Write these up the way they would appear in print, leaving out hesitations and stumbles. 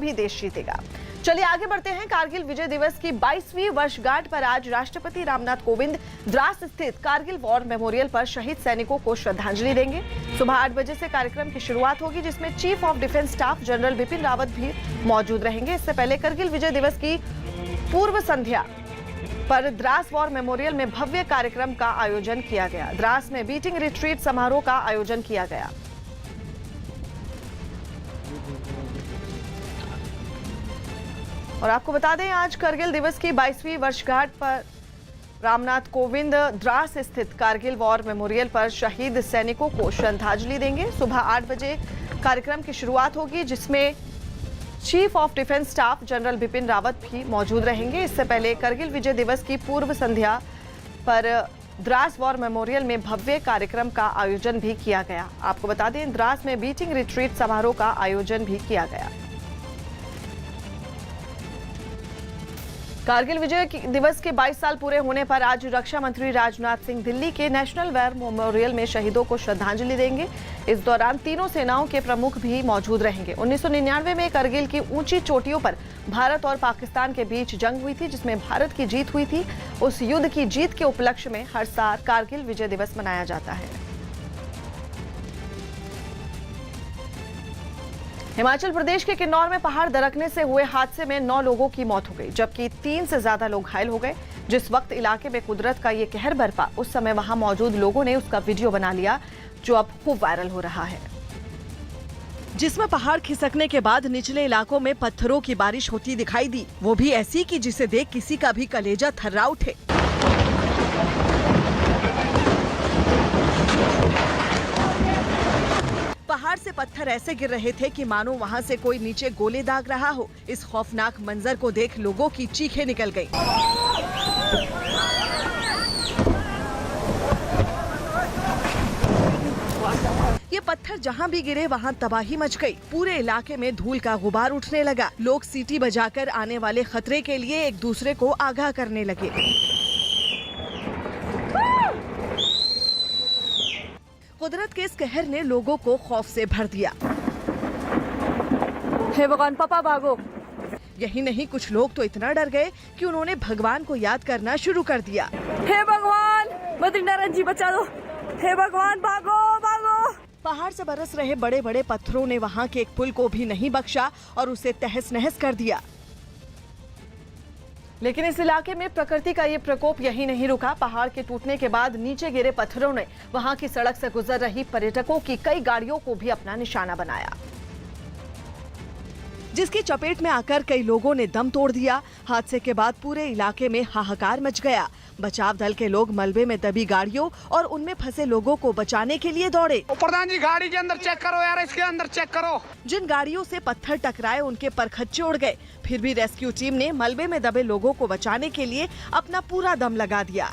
भी देश जीतेगा। चलिए आगे बढ़ते हैं। कारगिल विजय दिवस की 22वीं वर्षगांठ पर आज राष्ट्रपति रामनाथ कोविंद द्रास स्थित कारगिल वॉर मेमोरियल पर शहीद सैनिकों को श्रद्धांजलि देंगे। सुबह 8 बजे से कार्यक्रम की शुरुआत होगी, जिसमें chief of defence staff general Bipin Rawat भी मौजूद रहेंगे। इससे पहले करगिल विजय दिवस की पूर्व संध्या पर द्रास वॉर मेमोरियल में भव्य कार्यक्रम का आयोजन किया गया। द्रास में बीटिंग रिट्रीट समारोह का आयोजन किया गया। और आपको बता दें, आज करगिल दिवस की 22वीं वर्षगांठ पर रामनाथ कोविंद द्रास स्थित कारगिल वॉर मेमोरियल पर शहीद सैनिकों को श्रद्धांजलि देंगे। सुबह 8 बजे कार्यक्रम की शुरुआत होगी, जिसमें chief of defence staff general Bipin Rawat भी मौजूद रहेंगे। इससे पहले करगिल विजय दिवस की पूर्व संध्या पर द्रास वॉर मेमोरियल में भव्य कार्यक्रम का आयोजन भी किया गया। आपको बता दें, द्रास में बीटिंग रिट्रीट समारोह का आयोजन भी किया गया। कारगिल विजय दिवस के 22 साल पूरे होने पर आज रक्षा मंत्री राजनाथ सिंह दिल्ली के नेशनल वॉर मेमोरियल में शहीदों को श्रद्धांजलि देंगे। इस दौरान तीनों सेनाओं के प्रमुख भी मौजूद रहेंगे। 1999 में करगिल की ऊंची चोटियों पर भारत और पाकिस्तान के बीच जंग हुई थी, जिसमें भारत की जीत हुई थी। उस युद्ध की जीत के उपलक्ष्य में हर साल कारगिल विजय दिवस मनाया जाता है। हिमाचल प्रदेश के किन्नौर में पहाड़ दरकने से हुए हादसे में 9 लोगों की मौत हो गई, जबकि 3 से ज्यादा लोग घायल हो गए। जिस वक्त इलाके में कुदरत का ये कहर बरपा, उस समय वहां मौजूद लोगों ने उसका वीडियो बना लिया, जो अब खूब वायरल हो रहा है, जिसमें पहाड़ खिसकने के बाद निचले इलाकों में पत्थरों की बारिश होती दिखाई दी, वो भी ऐसी कि जिसे देख किसी का भी कलेजा थर्रा उठे। पहाड़ से पत्थर ऐसे गिर रहे थे कि मानो वहां से कोई नीचे गोले दाग रहा हो। इस खौफनाक मंजर को देख लोगों की चीखें निकल गईं। ये पत्थर जहां भी गिरे वहां तबाही मच गई। पूरे इलाके में धूल का गुबार उठने लगा। लोग सीटी बजाकर आने वाले खतरे के लिए एक दूसरे को आगाह करने लगे। कुदरत के इस कहर ने लोगों को खौफ से भर दिया। हे भगवान, पापा भागो। यही नहीं, कुछ लोग तो इतना डर गए कि उन्होंने भगवान को याद करना शुरू कर दिया। हे भगवान, बद्रीनारायण जी बचा दो। हे भगवान, भागो भागो। पहाड़ से बरस रहे बड़े बड़े पत्थरों ने वहां के एक पुल को भी नहीं बख्शा और उसे तहस नहस कर दिया। लेकिन इस इलाके में प्रकृति का ये प्रकोप यही नहीं रुका। पहाड़ के टूटने के बाद नीचे गिरे पत्थरों ने वहां की सड़क से गुजर रही पर्यटकों की कई गाड़ियों को भी अपना निशाना बनाया, जिसकी चपेट में आकर कई लोगों ने दम तोड़ दिया। हादसे के बाद पूरे इलाके में हाहाकार मच गया। बचाव दल के लोग मलबे में दबी गाड़ियों और उनमें फंसे लोगों को बचाने के लिए दौड़े। प्रधान जी, गाड़ी के अंदर चेक करो यार, इसके अंदर चेक करो। जिन गाड़ियों से पत्थर टकराए उनके परखच्चे उड़ गए। फिर भी रेस्क्यू टीम ने मलबे में दबे लोगों को बचाने के लिए अपना पूरा दम लगा दिया।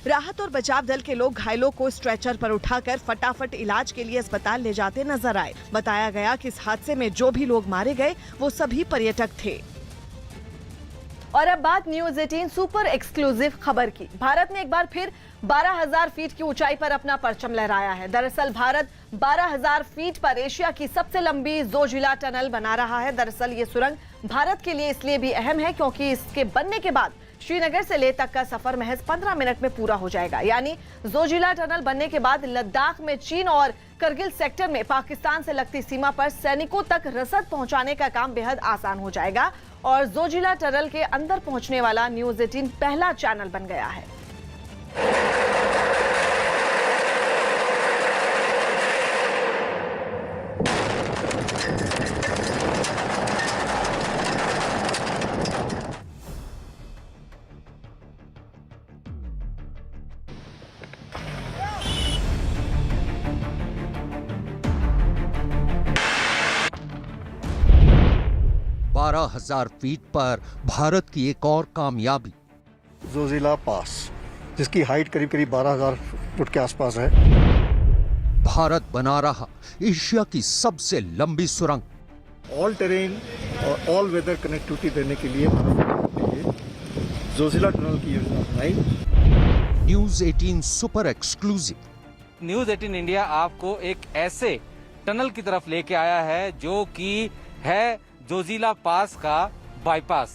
राहत और बचाव दल के लोग घायलों को स्ट्रेचर पर उठाकर फटाफट इलाज के लिए अस्पताल ले जाते नजर आए। बताया गया कि इस हादसे में जो भी लोग मारे गए वो सभी पर्यटक थे। और अब बात न्यूज़ 18 सुपर एक्सक्लूसिव खबर की। भारत ने एक बार फिर 12,000 फीट की ऊंचाई पर अपना परचम लहराया है। दरअसल भारत 12,000 फीट पर एशिया की सबसे लंबी जोजिला टनल बना रहा है। दरअसल ये सुरंग भारत के लिए इसलिए भी अहम है क्योंकि इसके बनने के बाद श्रीनगर से लेह तक का सफर महज 15 मिनट में पूरा हो जाएगा। यानी जोजिला टनल बनने के बाद लद्दाख में चीन और करगिल सेक्टर में पाकिस्तान से लगती सीमा पर सैनिकों तक रसद पहुंचाने का काम बेहद आसान हो जाएगा और जोजिला टनल के अंदर पहुंचने वाला न्यूज़ 18 पहला चैनल बन गया है। बारह 12,000 फीट पर भारत की एक और कामयाबी, जोजिला पास, जिसकी हाइट करीब 12,000 फुट के आसपास है। भारत बना रहा एशिया की सबसे लंबी सुरंग। ऑल टेरेन और ऑल वेदर कनेक्टिविटी देने के लिए जोजिला टनल की योजना बनाई। News 18 super exclusive. News 18 India आपको एक ऐसे टनल की तरफ लेके आया है, जो कि है जोजिला पास का बाईपास।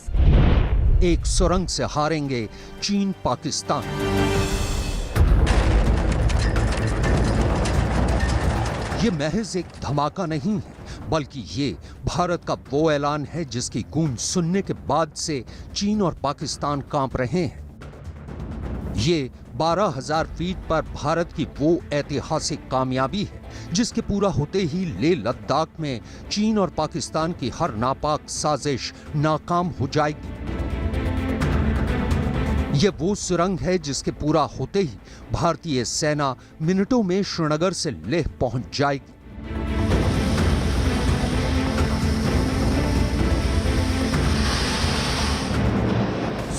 एक सुरंग से हारेंगे चीन पाकिस्तान। ये महज एक धमाका नहीं है, बल्कि ये भारत का वो ऐलान है जिसकी गूंज सुनने के बाद से चीन और पाकिस्तान कांप रहे हैं। ये 12,000 फीट पर भारत की वो ऐतिहासिक कामयाबी है जिसके पूरा होते ही लेह लद्दाख में चीन और पाकिस्तान की हर नापाक साजिश नाकाम हो जाएगी। ये वो सुरंग है जिसके पूरा होते ही भारतीय सेना मिनटों में श्रीनगर से लेह पहुंच जाएगी।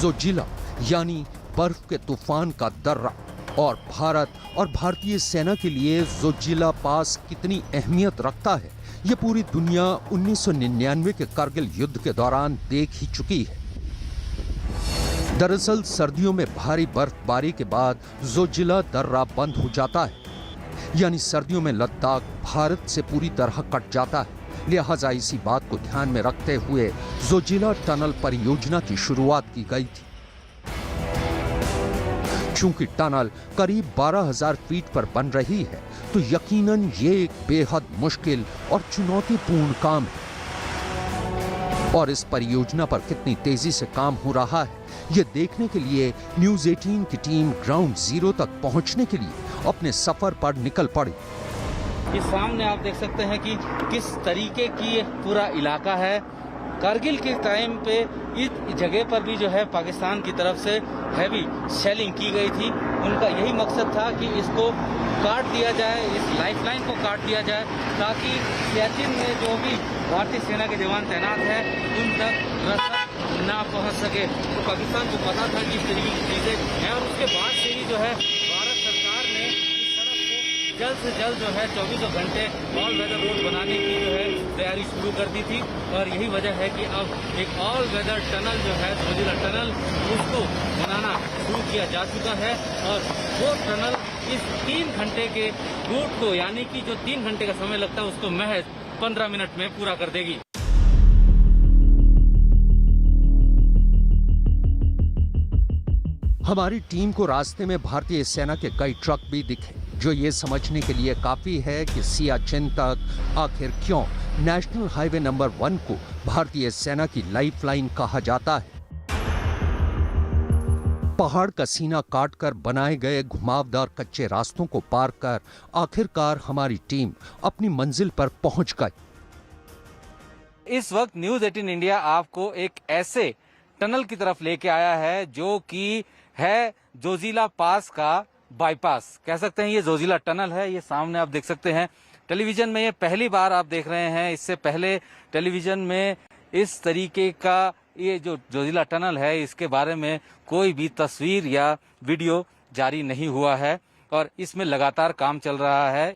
जोजिला यानी बर्फ के तूफान का दर्रा, और भारत और भारतीय सेना के लिए जोजिला पास कितनी अहमियत रखता है ये पूरी दुनिया 1999 के कारगिल युद्ध के दौरान देख ही चुकी है। दरअसल सर्दियों में भारी बर्फबारी के बाद जोजिला दर्रा बंद हो जाता है, यानी सर्दियों में लद्दाख भारत से पूरी तरह कट जाता है। लिहाजा इसी बात को ध्यान में रखते हुए जोजिला टनल परियोजना की शुरुआत की गई थी। चूंकि टनल करीब 12,000 फीट पर बन रही है, तो यकीनन ये एक बेहद मुश्किल और चुनौतीपूर्ण काम है। और इस परियोजना पर कितनी तेजी से काम हो रहा है, ये देखने के लिए न्यूज़ 18 की टीम ग्राउंड जीरो तक पहुंचने के लिए अपने सफर पर निकल पड़ी। इस सामने आप देख सकते हैं कि किस तरीके की पूरा इलाका है। कारगिल के टाइम पे इस जगह पर भी जो है पाकिस्तान की तरफ से हैवी शेलिंग की गई थी। उनका यही मकसद था कि इसको काट दिया जाए, इस लाइफलाइन को काट दिया जाए, ताकि सियाचिन में जो भी भारतीय सेना के जवान तैनात हैं उन तक रसद ना पहुंच सके। तो पाकिस्तान को पता था कि इस तरीके की चीजें हैं, और उसके बाद से ही जो है भारत सरकार ने इस सड़क को जल्द से जल्द जो है 24 घंटे ऑल वेदर रोड बनाने की जो है तैयारी शुरू कर दी थी। और यही वजह है कि अब एक ऑल वेदर टनल जो है जोजिला टनल, उसको बनाना शुरू किया जा चुका है। और वो टनल इस 3 घंटे के रूट को, यानी कि जो 3 घंटे का समय लगता है, उसको महज 15 मिनट में पूरा कर देगी। हमारी टीम को रास्ते में भारतीय सेना के कई ट्रक भी दिखे, जो ये समझने के लिए काफी है कि सियाचिन तक आखिर क्यों नेशनल हाईवे नंबर 1 को भारतीय सेना की लाइफलाइन कहा जाता है। पहाड़ का सीना काटकर बनाए गए घुमावदार कच्चे रास्तों को पार कर आखिरकार हमारी टीम अपनी मंजिल पर पहुंच गई। इस वक्त न्यूज़ 18 इंडिया आपको एक ऐसे टनल की तरफ लेके आया है जो कि है जोजिला पास का बाईपास। कह सकते हैं ये जोजिला टनल है। ये सामने आप देख सकते हैं। टेलीविजन में ये पहली बार आप देख रहे हैं। इससे पहले टेलीविजन में इस तरीके का ये जो जोजिला टनल है, इसके बारे में कोई भी तस्वीर या वीडियो जारी नहीं हुआ है, और इसमें लगातार काम चल रहा है।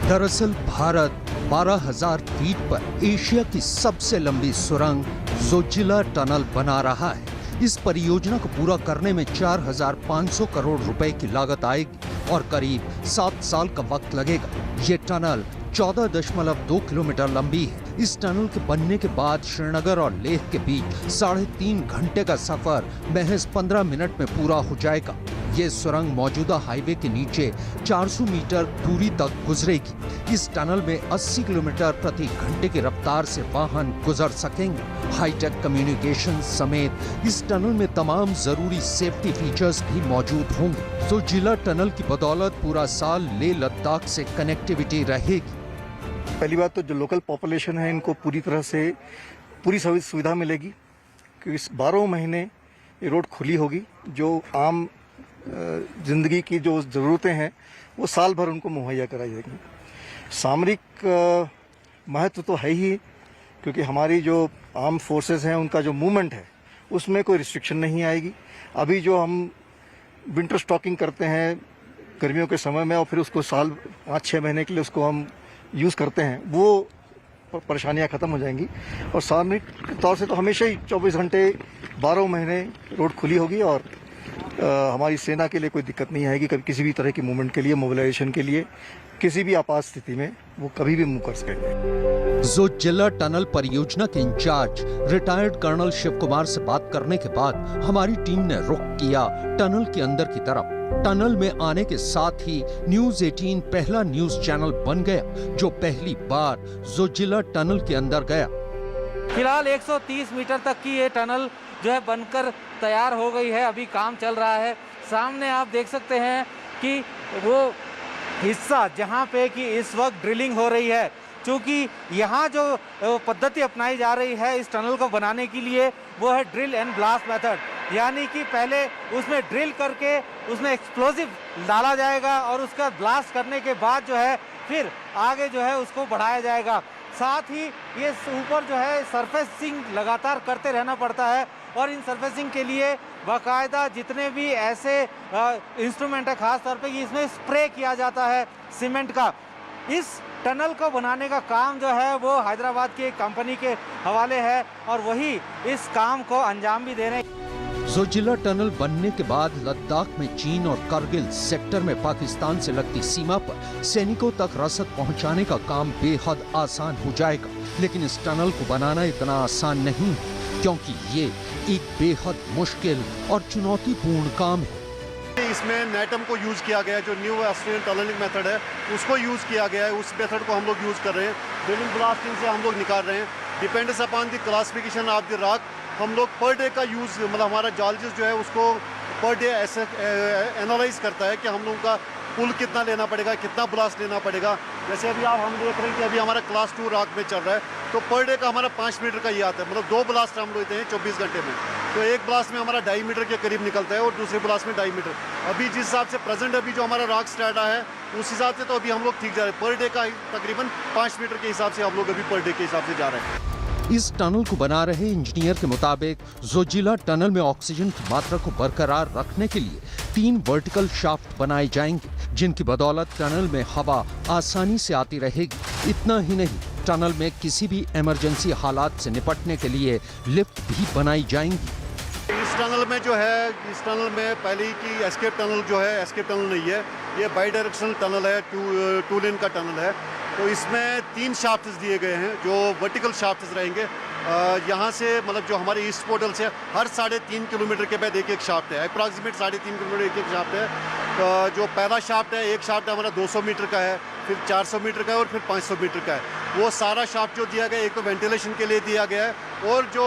दरअसल भारत 12,000 फीट पर एशिया की सबसे लंबी सुरंग जोजिला टनल बना रहा है। इस परियोजना को पूरा करने में 4,500 करोड़ रुपए की लागत आएगी और करीब 7 साल का वक्त लगेगा। ये टनल 14.2 किलोमीटर लंबी है। इस टनल के बनने के बाद श्रीनगर और लेह के बीच 3.5 घंटे का सफर महज 15 मिनट में पूरा हो जाएगा। ये सुरंग मौजूदा हाईवे के नीचे 400 मीटर दूरी तक गुजरेगी। इस टनल में 80 किलोमीटर प्रति घंटे की रफ्तार से वाहन गुजर सकेंगे। हाईटेक कम्युनिकेशन समेत इस टनल में तमाम जरूरी सेफ्टी फीचर्स भी मौजूद होंगे। जोजिला टनल की बदौलत पूरा साल लेह लद्दाख से कनेक्टिविटी रहेगी। पहली बात तो जो लोकल पॉपुलेशन है इनको पूरी तरह से पूरी सुविधा मिलेगी, क्योंकि इस 12 महीने ये रोड खुली होगी। जो आम जिंदगी की जो ज़रूरतें हैं वो साल भर उनको मुहैया कराई जाएगी। सामरिक महत्व तो है ही, क्योंकि हमारी जो आर्म फोर्सेस हैं उनका जो मूवमेंट है उसमें कोई रिस्ट्रिक्शन नहीं आएगी। अभी जो हम विंटर स्टॉकिंग करते हैं गर्मियों के समय में, और फिर उसको साल 5-6 महीने के लिए उसको हम यूज़ करते हैं, वो परेशानियां ख़त्म हो जाएंगी। और सामरिक तौर से तो हमेशा ही 24 घंटे 12 महीने रोड खुली होगी और हमारी सेना के लिए कोई दिक्कत नहीं आएगी। कभी किसी भी तरह की मूवमेंट के लिए, मोबिलाइजेशन के लिए, किसी भी आपात स्थिति में वो कभी भी मूव कर सकेंगे। जोजिला टनल परियोजना के incharge retired colonel Shiv Kumar से बात करने के बाद हमारी टीम ने रुख किया टनल के अंदर की तरफ। टनल में आने के साथ ही न्यूज 18 पहला न्यूज चैनल बन गया जो पहली बार जोजिला टनल के अंदर गया। फिलहाल 130 मीटर तक की ये टनल जो है बनकर तैयार हो गई है, अभी काम चल रहा है। सामने आप देख सकते हैं कि वो हिस्सा जहां पे कि इस वक्त ड्रिलिंग हो रही है, क्योंकि यहाँ जो पद्धति अपनाई जा रही है इस टनल को बनाने के लिए वो है ड्रिल एंड ब्लास्ट मेथड, यानी कि पहले उसमें ड्रिल करके उसमें एक्सप्लोजिव डाला जाएगा और उसका ब्लास्ट करने के बाद जो है फिर आगे जो है उसको बढ़ाया जाएगा। साथ ही ये ऊपर जो है सरफेसिंग लगातार करते रहना पड़ता है और इन सरफेसिंग के लिए बाकायदा जितने भी ऐसे इंस्ट्रूमेंट है, खास तौर पे इसमें स्प्रे किया जाता है सीमेंट का। इस टनल को बनाने का काम जो है वो हैदराबाद की एक कंपनी के हवाले है और वही इस काम को अंजाम भी दे रहे हैं। जोजिला टनल बनने के बाद लद्दाख में चीन और करगिल सेक्टर में पाकिस्तान से लगती सीमा पर सैनिकों तक रसद पहुंचाने का काम बेहद आसान हो जाएगा। लेकिन इस टनल को बनाना इतना आसान नहीं है, क्योंकि ये एक बेहद मुश्किल और चुनौतीपूर्ण काम है। इसमें नेटम को यूज किया गया है, जो न्यू ऑस्ट्रेलियन टनलिंग मेथड है उसको यूज किया गया है। उस मेथड को हम लोग यूज कर रहे हैं। ड्रिलिंग ब्लास्टिंग से हम लोग निकाल रहे हैं। Depends upon the classification of the rock हम लोग पर डे का यूज, मतलब हमारा जियोलॉजिस्ट जो है उसको पर डे ऐसे एनालाइज करता है कि हम लोगों का पुल कितना लेना पड़ेगा, कितना ब्लास्ट लेना पड़ेगा। जैसे अभी आप हम देख रहे हैं कि अभी हमारा क्लास 2 रॉक में चल रहा है, तो पर डे का हमारा 5 मीटर का ये आता है, मतलब 2 ब्लास्ट हम लेते हैं 24 घंटे में। तो एक ब्लास्ट में हमारा 2.5 मीटर के करीब निकलता है और दूसरे ब्लास्ट में 2.5 मीटर। अभी जिस हिसाब से प्रेजेंट अभी जो हमारा रॉक स्टार्ट है उस हिसाब से तो अभी हम लोग ठीक जा रहे हैं। पर डे का तकरीबन 5 मीटर के हिसाब से हम लोग अभी पर डे के हिसाब से जा रहे हैं। इस टनल को बना रहे इंजीनियर के मुताबिक जोजिला टनल में ऑक्सीजन की मात्रा को बरकरार रखने के लिए 3 वर्टिकल शाफ्ट बनाए जाएंगे, जिनकी बदौलत टनल में हवा आसानी से आती रहेगी। इतना ही नहीं, टनल में किसी भी इमरजेंसी हालात से निपटने के लिए लिफ्ट भी बनाई जाएंगी। इस टनल में जो है, इस टनल में पहले की एस्केप टनल जो है, एस्केप टनल नहीं है, ये बाई डायरेक्शनल टनल है, टू लेन का टनल है। तो इसमें 3 शाफ्ट्स दिए गए हैं जो वर्टिकल शाफ्ट्स रहेंगे। यहाँ से मतलब जो हमारे ईस्ट पोर्टल से हर 3.5 किलोमीटर के बाद एक शाफ्ट है, अप्रॉक्सीमेट 3.5 किलोमीटर एक शाफ्ट है। जो पहला शाफ्ट है, एक शाफ्ट हमारा 200 मीटर का है, फिर 400 मीटर का है और फिर 500 मीटर का है। वो सारा शाफ्ट जो दिया गया है, एक तो वेंटिलेशन के लिए दिया गया है और जो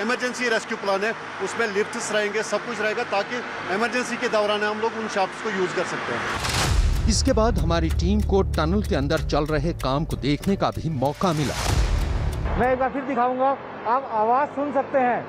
इमरजेंसी रेस्क्यू प्लान है उसमें लिफ्ट्स रहेंगे, सब कुछ रहेगा ताकि इमरजेंसी के दौरान हम लोग उन शाफ्ट्स को यूज़ कर सकते हैं। इसके बाद हमारी टीम को टनल के अंदर चल रहे काम को देखने का भी मौका मिला। मैं एक बार फिर दिखाऊंगा, आप आवाज सुन सकते हैं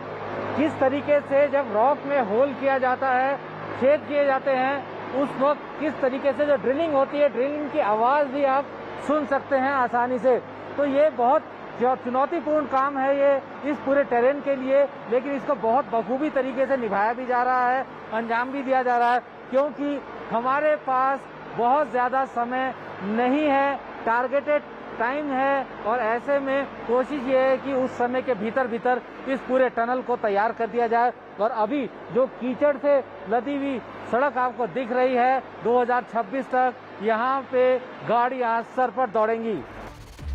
किस तरीके से जब रॉक में होल किया जाता है, छेद किए जाते हैं, उस वक्त किस तरीके से जो ड्रिलिंग होती है, ड्रिलिंग की आवाज भी आप सुन सकते हैं आसानी से। तो ये बहुत चुनौतीपूर्ण काम है ये इस पूरे टेरेन के लिए, लेकिन इसको बहुत बखूबी तरीके से निभाया भी जा रहा है, अंजाम भी दिया जा रहा है, क्योंकि हमारे पास बहुत ज़्यादा समय नहीं है, टारगेटेड टाइम है और ऐसे में कोशिश ये है कि उस समय के भीतर इस पूरे टनल को तैयार कर दिया जाए। और अभी जो कीचड़ से लदी हुई सड़क आपको दिख रही है, 2026 तक यहाँ पे गाड़ियाँ सर पर दौड़ेंगी।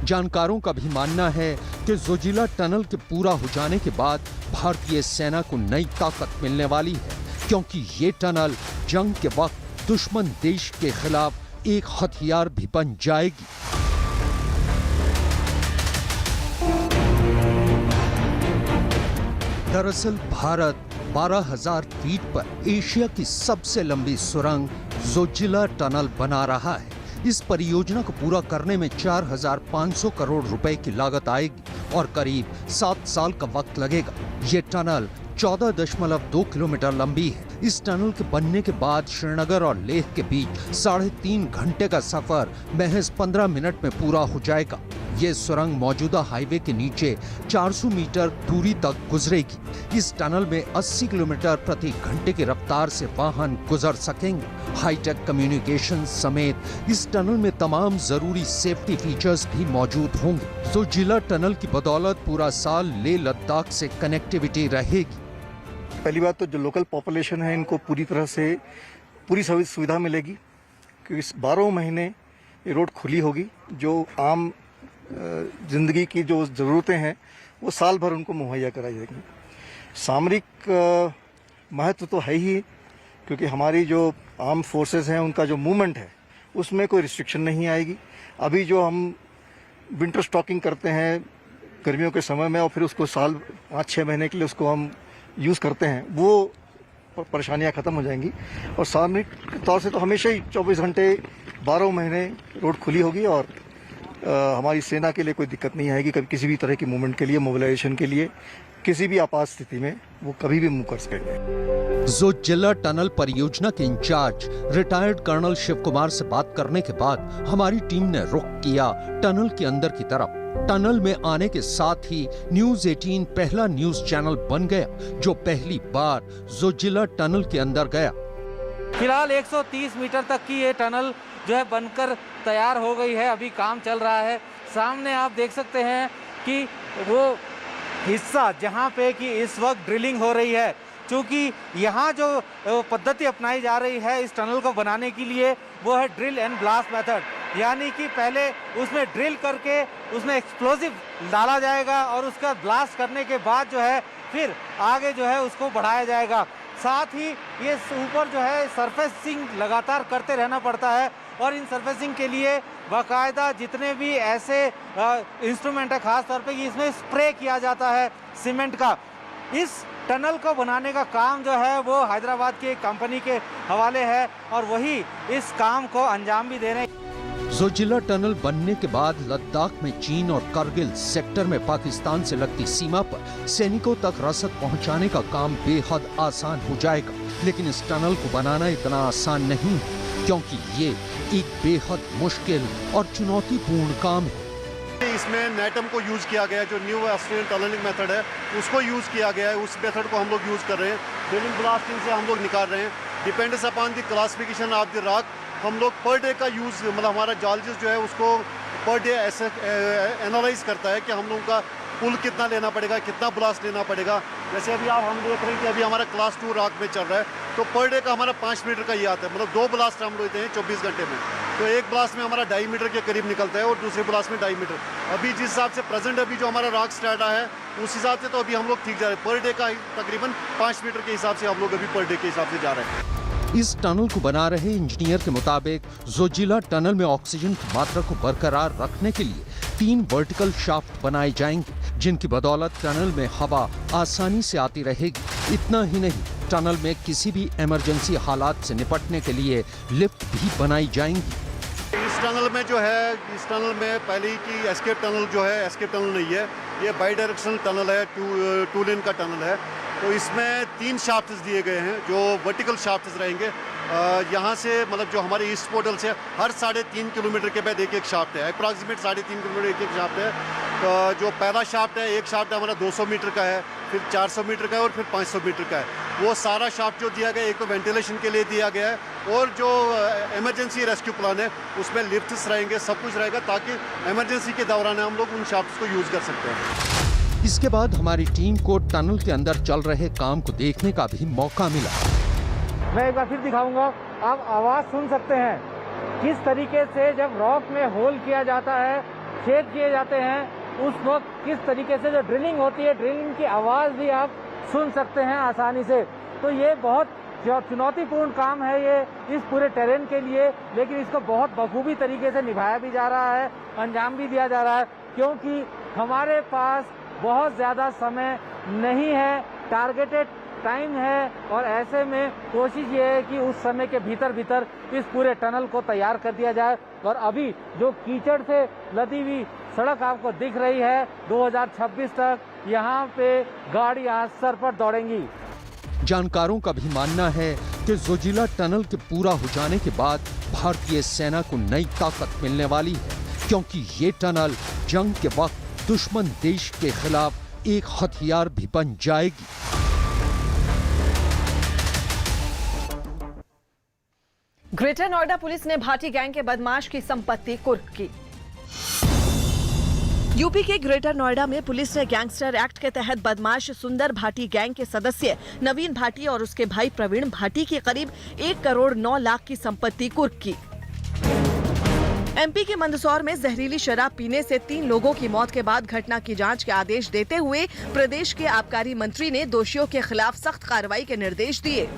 जानकारों का भी मानना है कि जोजिला टनल के पूरा हो जाने के बाद भारतीय सेना को नई ताकत मिलने वाली है, क्योंकि ये टनल जंग के वक्त दुश्मन देश के खिलाफ एक हथियार भी बन जाएगी। दरअसल भारत 12,000 फीट पर एशिया की सबसे लंबी सुरंग जोजिला टनल बना रहा है। इस परियोजना को पूरा करने में 4,500 करोड़ रुपए की लागत आएगी और करीब 7 साल का वक्त लगेगा। ये टनल 14.2 किलोमीटर लंबी है। इस टनल के बनने के बाद श्रीनगर और लेह के बीच 3.5 घंटे का सफर महज 15 मिनट में पूरा हो जाएगा। ये सुरंग मौजूदा हाईवे के नीचे 400 मीटर दूरी तक गुजरेगी। इस टनल में 80 किलोमीटर प्रति घंटे की रफ्तार से वाहन गुजर सकेंगे। हाईटेक कम्युनिकेशन समेत इस टनल में तमाम जरूरी सेफ्टी फीचर्स भी मौजूद होंगे। जोजिला टनल की बदौलत पूरा साल लेह लद्दाख से कनेक्टिविटी रहेगी। पहली बात तो जो लोकल पॉपुलेशन है इनको पूरी तरह से पूरी सुविधा मिलेगी, क्योंकि 12 महीने ये रोड खुली होगी। जो आम जिंदगी की जो ज़रूरतें हैं वो साल भर उनको मुहैया कराई जाएंगी। सामरिक महत्व तो है ही, क्योंकि हमारी जो आर्म फोर्सेस हैं उनका जो मूवमेंट है उसमें कोई रिस्ट्रिक्शन नहीं आएगी। अभी जो हम विंटर स्टॉकिंग करते हैं गर्मियों के समय में और फिर उसको साल 5-6 महीने के लिए उसको हम यूज़ करते हैं, वो परेशानियां ख़त्म हो जाएंगी। और सामरिक तौर से तो हमेशा ही 24 घंटे 12 महीने रोड खुली होगी और हमारी सेना के लिए कोई दिक्कत नहीं आएगी। कभी किसी भी तरह की मूवमेंट के लिए, मोबिलाइजेशन के लिए, किसी भी आपात स्थिति में वो कभी भी मूव कर सकेंगे। जोजिला टनल परियोजना के incharge retired colonel Shiv Kumar से बात करने के बाद हमारी टीम ने रुख किया टनल के अंदर की तरफ। टनल में आने के साथ ही न्यूज 18 पहला न्यूज चैनल बन गया जो पहली बार जोजिला टनल के अंदर गया। फिलहाल 130 मीटर तक की ये टनल जो है बनकर तैयार हो गई है, अभी काम चल रहा है। सामने आप देख सकते हैं कि वो हिस्सा जहां पे कि इस वक्त ड्रिलिंग हो रही है, क्योंकि यहाँ जो पद्धति अपनाई जा रही है इस टनल को बनाने के लिए वो है ड्रिल एंड ब्लास्ट मेथड, यानी कि पहले उसमें ड्रिल करके उसमें एक्सप्लोजिव डाला जाएगा और उसका ब्लास्ट करने के बाद जो है फिर आगे जो है उसको बढ़ाया जाएगा। साथ ही ये ऊपर जो है सरफेसिंग लगातार करते रहना पड़ता है और इन सरफेसिंग के लिए बाकायदा जितने भी ऐसे इंस्ट्रूमेंट है, खास तौर पे इसमें स्प्रे किया जाता है सीमेंट का। इस टनल को बनाने का काम जो है वो हैदराबाद की एक कंपनी के हवाले है और वही इस काम को अंजाम भी दे रहे हैं। जोजिला टनल बनने के बाद लद्दाख में चीन और करगिल सेक्टर में पाकिस्तान से लगती सीमा पर सैनिकों तक रसद पहुंचाने का काम बेहद आसान हो जाएगा। लेकिन इस टनल को बनाना इतना आसान नहीं है, क्योंकि ये एक बेहद मुश्किल और चुनौतीपूर्ण काम है। इसमें नेटम को यूज़ किया गया है, जो न्यू ऑस्ट्रेलियन टनलिंग मेथड है उसको यूज़ किया गया है। उस मेथड को हम लोग यूज़ कर रहे हैं। ड्रिलिंग ब्लास्टिंग से हम लोग निकाल रहे हैं। Depends upon the classification of the rock हम लोग पर डे का यूज़, मतलब हमारा जॉलजिस्ट जो है उसको पर डे ऐसे एनालाइज करता है कि हम लोगों का पुल कितना लेना पड़ेगा, कितना ब्लास्ट लेना पड़ेगा। जैसे अभी आप हम देख रहे हैं कि अभी हमारा क्लास 2 रॉक में चल रहा है, तो पर डे का हमारा 5 मीटर का ये आता है, मतलब 2 ब्लास्ट हम लेते हैं 24 घंटे में। तो एक ब्लास्ट में हमारा 2.5 मीटर के करीब निकलता है और दूसरे ब्लास्ट में 2.5 मीटर। अभी जिस हिसाब से प्रेजेंट अभी जो हमारा रॉक स्टार्ट है उस हिसाब से तो अभी हम लोग ठीक जा रहे हैं। पर डे का तकरीबन 5 मीटर के हिसाब से हम लोग अभी पर डे के हिसाब से जा रहे हैं। इस टनल को बना रहे इंजीनियर के मुताबिक जोजिला टनल में ऑक्सीजन की मात्रा को बरकरार रखने के लिए 3 वर्टिकल शाफ्ट बनाए जाएंगे, जिनकी बदौलत टनल में हवा आसानी से आती रहेगी। इतना ही नहीं, टनल में किसी भी इमरजेंसी हालात से निपटने के लिए लिफ्ट भी बनाई जाएंगी। इस टनल में जो है, इस टनल में पहले की एस्केप टनल जो है, एस्केप टनल नहीं है, ये बाई डायरेक्शनल टनल है, 2 लेन का टनल है। तो इसमें 3 शाफ्ट्स दिए गए हैं जो वर्टिकल शाफ्ट्स रहेंगे। यहाँ से मतलब जो हमारे ईस्ट पोर्टल से हर 3.5 किलोमीटर के बाद एक शाफ्ट है, अप्रॉक्सीमेट 3.5 किलोमीटर एक शाफ्ट है। जो पहला शाफ्ट है, एक शाफ्ट हमारा 200 मीटर का है, फिर 400 मीटर का है और फिर 500 मीटर का है। वो सारा शाफ्ट जो दिया गया है, एक तो वेंटिलेशन के लिए दिया गया है और जो इमरजेंसी रेस्क्यू प्लान है उसमें लिफ्ट्स रहेंगे, सब कुछ रहेगा ताकि इमरजेंसी के दौरान हम लोग उन शाफ्ट्स को यूज़ कर सकते हैं। इसके बाद हमारी टीम को टनल के अंदर चल रहे काम को देखने का भी मौका मिला। मैं एक बार फिर दिखाऊंगा, आप आवाज़ सुन सकते हैं किस तरीके से जब रॉक में होल किया जाता है, छेद किए जाते हैं, उस वक्त किस तरीके से जो ड्रिलिंग होती है, ड्रिलिंग की आवाज़ भी आप सुन सकते हैं आसानी से। तो ये बहुत चुनौतीपूर्ण काम है ये इस पूरे टेरेन के लिए, लेकिन इसको बहुत बखूबी तरीके से निभाया भी जा रहा है, अंजाम भी दिया जा रहा है, क्योंकि हमारे पास बहुत ज़्यादा समय नहीं है, टारगेटेड टाइम है और ऐसे में कोशिश ये है कि उस समय के भीतर इस पूरे टनल को तैयार कर दिया जाए। और अभी जो कीचड़ से लदी हुई सड़क आपको दिख रही है, 2026 तक यहाँ पे गाड़ियाँ सर पर दौड़ेंगी। जानकारों का भी मानना है कि जोजिला टनल के पूरा हो जाने के बाद भारतीय सेना को नई ताकत मिलने वाली है, क्योंकि ये टनल जंग के वक्त दुश्मन देश के खिलाफ एक हथियार भी बन जाएगी। ग्रेटर नोएडा पुलिस ने भाटी गैंग के बदमाश की संपत्ति कुर्क की। यूपी के ग्रेटर नोएडा में पुलिस ने गैंगस्टर एक्ट के तहत बदमाश सुंदर भाटी गैंग के सदस्य नवीन भाटी और उसके भाई प्रवीण भाटी की करीब 1 करोड़ 9 लाख की संपत्ति कुर्क की। एमपी के मंदसौर में जहरीली शराब पीने से 3 लोगों की मौत के बाद घटना की जांच के आदेश देते हुए प्रदेश के आबकारी मंत्री ने दोषियों के खिलाफ सख्त कार्रवाई के निर्देश दिए।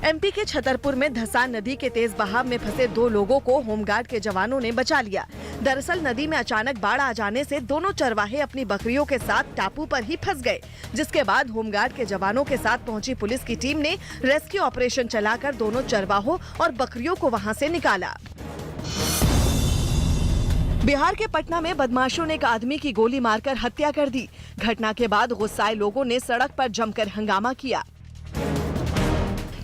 एमपी के छतरपुर में धसान नदी के तेज बहाव में फंसे 2 लोगों को होमगार्ड के जवानों ने बचा लिया। दरअसल नदी में अचानक बाढ़ आ जाने से दोनों चरवाहे अपनी बकरियों के साथ टापू पर ही फंस गए, जिसके बाद होमगार्ड के जवानों के साथ पहुंची पुलिस की टीम ने रेस्क्यू ऑपरेशन चलाकर दोनों चरवाहों और बकरियों को वहां से निकाला। बिहार के पटना में बदमाशों ने एक आदमी की गोली मारकर हत्या कर दी। घटना के बाद गुस्साए लोगों ने सड़क पर जमकर हंगामा किया।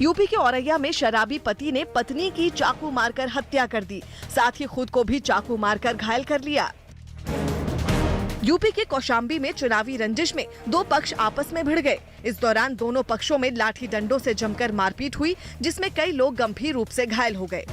यूपी के औरैया में शराबी पति ने पत्नी की चाकू मारकर हत्या कर दी, साथ ही खुद को भी चाकू मारकर घायल कर लिया। यूपी के कौशाम्बी में चुनावी रंजिश में 2 पक्ष आपस में भिड़ गए। इस दौरान दोनों पक्षों में लाठी डंडों से जमकर मारपीट हुई, जिसमें कई लोग गंभीर रूप से घायल हो गए।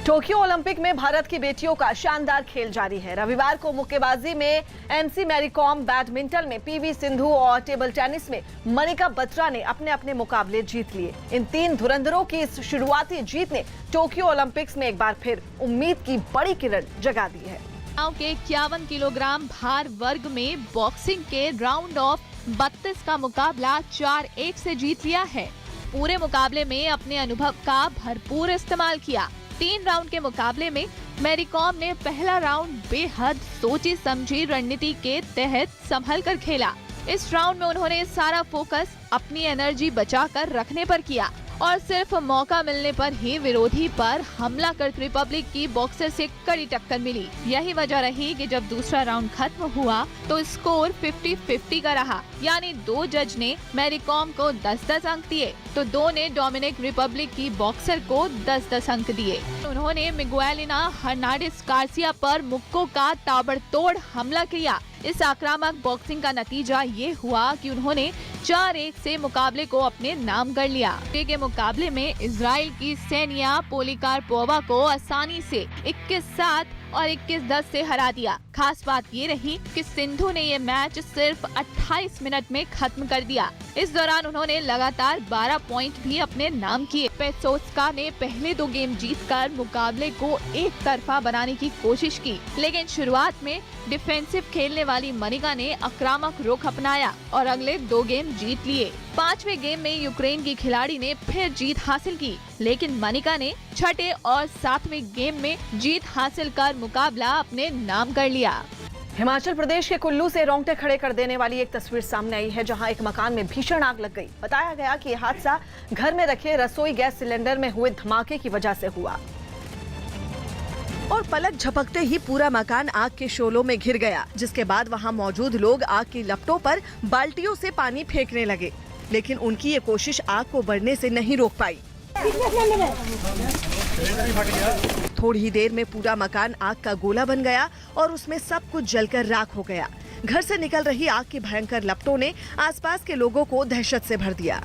टोक्यो ओलंपिक में भारत की बेटियों का शानदार खेल जारी है। रविवार को मुक्केबाजी में एमसी मैरी कॉम, बैडमिंटन में पीवी सिंधु और टेबल टेनिस में मनिका बत्रा ने अपने अपने मुकाबले जीत लिए। इन 3 धुरंधरों की इस शुरुआती जीत ने टोक्यो ओलंपिक्स में एक बार फिर उम्मीद की बड़ी किरण जगा दी है। के 51 किलोग्राम भार वर्ग में बॉक्सिंग के राउंड ऑफ 32 का मुकाबला 4-1 से जीत लिया है। पूरे मुकाबले में अपने अनुभव का भरपूर इस्तेमाल किया। 3 राउंड के मुकाबले में मैरी कॉम ने पहला राउंड बेहद सोची समझी रणनीति के तहत संभल कर खेला। इस राउंड में उन्होंने सारा फोकस अपनी एनर्जी बचाकर रखने पर किया और सिर्फ मौका मिलने पर ही विरोधी पर हमला कर रिपब्लिक की बॉक्सर से कड़ी टक्कर मिली। यही वजह रही कि जब दूसरा राउंड खत्म हुआ तो स्कोर 50-50 का रहा, यानी 2 जज ने मैरी कॉम को 10-10 अंक दिए तो 2 ने डोमिनिक रिपब्लिक की बॉक्सर को 10-10 अंक दिए। उन्होंने मिगुएलिना हर्नांडेज गार्सिया पर मुक्कों का ताबड़तोड़ हमला किया। इस आक्रामक बॉक्सिंग का नतीजा ये हुआ कि उन्होंने 4-1 से मुकाबले को अपने नाम कर लिया। के मुकाबले में इजराइल की सेनिया पोलिकार्पोवा को आसानी से 21-7 और 21-10 से हरा दिया। खास बात ये रही कि सिंधु ने ये मैच सिर्फ 28 मिनट में खत्म कर दिया। इस दौरान उन्होंने लगातार 12 पॉइंट भी अपने नाम किए। पेसोत्स्का ने पहले 2 गेम जीतकर मुकाबले को एक तरफा बनाने की कोशिश की, लेकिन शुरुआत में डिफेंसिव खेलने वाली मनिका ने आक्रामक रुख अपनाया और अगले 2 गेम जीत लिए। 5वें गेम में यूक्रेन की खिलाड़ी ने फिर जीत हासिल की, लेकिन मनिका ने 6ठे और 7वें गेम में जीत हासिल कर मुकाबला अपने नाम कर लिया। हिमाचल प्रदेश के कुल्लू से रोंगटे खड़े कर देने वाली एक तस्वीर सामने आई है, जहां एक मकान में भीषण आग लग गई। बताया गया कि यह हादसा घर में रखे रसोई गैस सिलेंडर में हुए धमाके की वजह से हुआ और पलक झपकते ही पूरा मकान आग के शोलों में घिर गया, जिसके बाद वहां मौजूद लोग आग की लपटों पर बाल्टियों से पानी फेंकने लगे, लेकिन उनकी ये कोशिश आग को बढ़ने से नहीं रोक पाई। थोड़ी ही देर में पूरा मकान आग का गोला बन गया और उसमें सब कुछ जलकर राख हो गया। घर से निकल रही आग की भयंकर लपटों ने आसपास के लोगों को दहशत से भर दिया।